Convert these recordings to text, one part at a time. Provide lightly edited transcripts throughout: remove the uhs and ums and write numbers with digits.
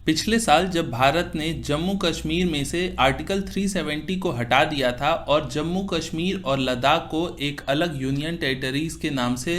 पिछले साल जब भारत ने जम्मू कश्मीर में से आर्टिकल 370 को हटा दिया था और जम्मू कश्मीर और लद्दाख को एक अलग यूनियन टेरिटरीज के नाम से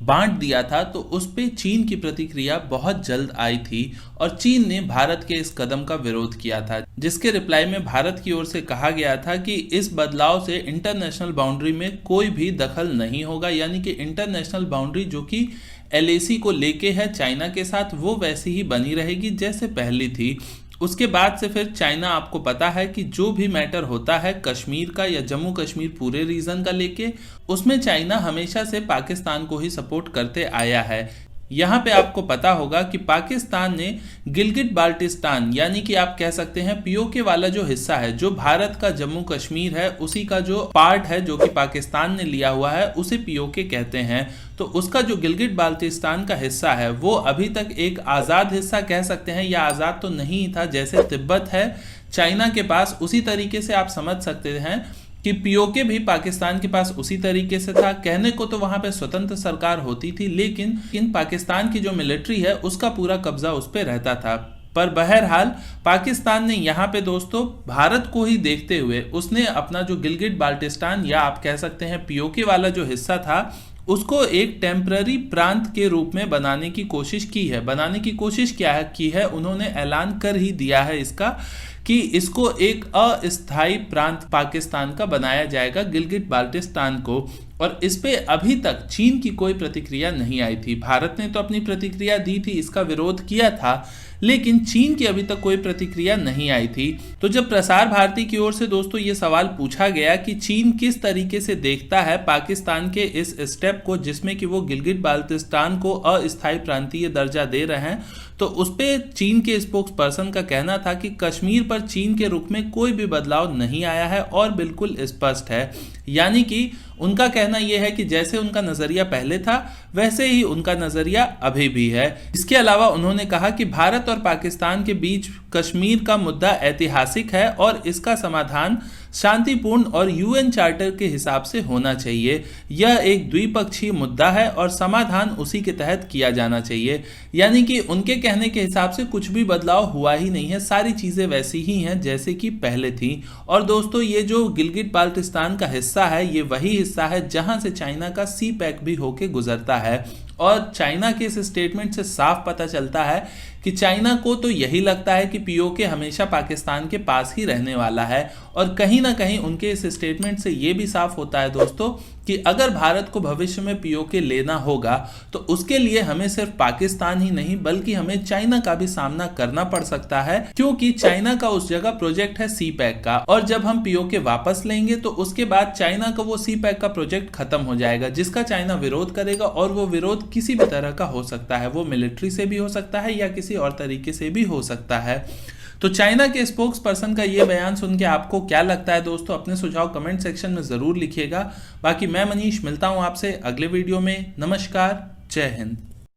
बांट दिया था, तो उस पे चीन की प्रतिक्रिया बहुत जल्द आई थी और चीन ने भारत के इस कदम का विरोध किया था, जिसके रिप्लाई में भारत की ओर से कहा गया था कि इस बदलाव से इंटरनेशनल बाउंड्री में कोई भी दखल नहीं होगा। यानी कि इंटरनेशनल बाउंड्री जो कि LAC को लेके है चाइना के साथ, वो वैसी ही बनी रहेगी जैसे पहली थी। उसके बाद से फिर चाइना, आपको पता है कि जो भी मैटर होता है कश्मीर का या जम्मू कश्मीर पूरे रीजन का लेके, उसमें चाइना हमेशा से पाकिस्तान को ही सपोर्ट करते आया है। यहाँ पे आपको पता होगा कि पाकिस्तान ने गिलगिट बाल्टिस्तान, यानी कि आप कह सकते हैं POK वाला जो हिस्सा है, जो भारत का जम्मू कश्मीर है, उसी का जो पार्ट है जो कि पाकिस्तान ने लिया हुआ है, उसे POK कहते हैं। तो उसका जो गिलगिट बाल्टिस्तान का हिस्सा है वो अभी तक एक आज़ाद हिस्सा कह सकते हैं, या आज़ाद तो नहीं था, जैसे तिब्बत है चाइना के पास, उसी तरीके से आप समझ सकते हैं कि POK भी पाकिस्तान के पास उसी तरीके से था। कहने को तो वहां पे स्वतंत्र सरकार होती थी, लेकिन पाकिस्तान की जो मिलिट्री है उसका पूरा कब्जा उस पर रहता था। पर बहरहाल पाकिस्तान ने यहाँ पे दोस्तों भारत को ही देखते हुए उसने अपना जो गिलगिट बाल्टिस्तान, या आप कह सकते हैं POK वाला जो हिस्सा था, उसको एक टेम्पररी प्रांत के रूप में बनाने की कोशिश की है। बनाने की कोशिश क्या है की है, उन्होंने ऐलान कर ही दिया है इसका कि इसको एक अस्थायी प्रांत पाकिस्तान का बनाया जाएगा, गिलगिट बाल्टिस्तान को। और इस पे अभी तक चीन की कोई प्रतिक्रिया नहीं आई थी। भारत ने तो अपनी प्रतिक्रिया दी थी, इसका विरोध किया था, लेकिन चीन की अभी तक कोई प्रतिक्रिया नहीं आई थी। तो जब प्रसार भारती की ओर से दोस्तों ये सवाल पूछा गया कि चीन किस तरीके से देखता है पाकिस्तान के इस स्टेप को, जिसमें कि वो गिलगिट बाल्टिस्तान को अस्थायी प्रांतीय दर्जा दे रहे हैं, तो उस पे चीन के स्पोक्स पर्सन का कहना था कि कश्मीर पर चीन के रुख में कोई भी बदलाव नहीं आया है और बिल्कुल स्पष्ट है। यानी कि उनका कहना यह है कि जैसे उनका नजरिया पहले था वैसे ही उनका नजरिया अभी भी है। इसके अलावा उन्होंने कहा कि भारत और पाकिस्तान के बीच कश्मीर का मुद्दा ऐतिहासिक है और इसका समाधान शांतिपूर्ण और UN चार्टर के हिसाब से होना चाहिए। यह एक द्विपक्षीय मुद्दा है और समाधान उसी के तहत किया जाना चाहिए। यानी कि उनके कहने के हिसाब से कुछ भी बदलाव हुआ ही नहीं है, सारी चीजें वैसी ही हैं जैसे कि पहले थी। और दोस्तों ये जो गिलगिट बाल्टिस्तान का हिस्सा है, ये वही हिस्सा है जहां से चाइना का CPEC भी होके गुजरता है। और चाइना के इस स्टेटमेंट से साफ पता चलता है कि चाइना को तो यही लगता है कि POK हमेशा पाकिस्तान के पास ही रहने वाला है। और कहीं ना कहीं उनके इस स्टेटमेंट से ये भी साफ होता है दोस्तों कि अगर भारत को भविष्य में POK लेना होगा तो उसके लिए हमें सिर्फ पाकिस्तान ही नहीं बल्कि हमें चाइना का भी सामना करना पड़ सकता है, क्योंकि चाइना का उस जगह प्रोजेक्ट है CPEC का। और जब हम POK वापस लेंगे तो उसके बाद चाइना का वो CPEC का प्रोजेक्ट खत्म हो जाएगा, जिसका चाइना विरोध करेगा। और वो विरोध किसी भी तरह का हो सकता है, वो मिलिट्री से भी हो सकता है या किसी और तरीके से भी हो सकता है। तो चाइना के स्पोक्स पर्सन का ये बयान सुन के आपको क्या लगता है दोस्तों? अपने सुझाव कमेंट सेक्शन में जरूर लिखिएगा। बाकी मैं मनीष मिलता हूं आपसे अगले वीडियो में। नमस्कार, जय हिंद।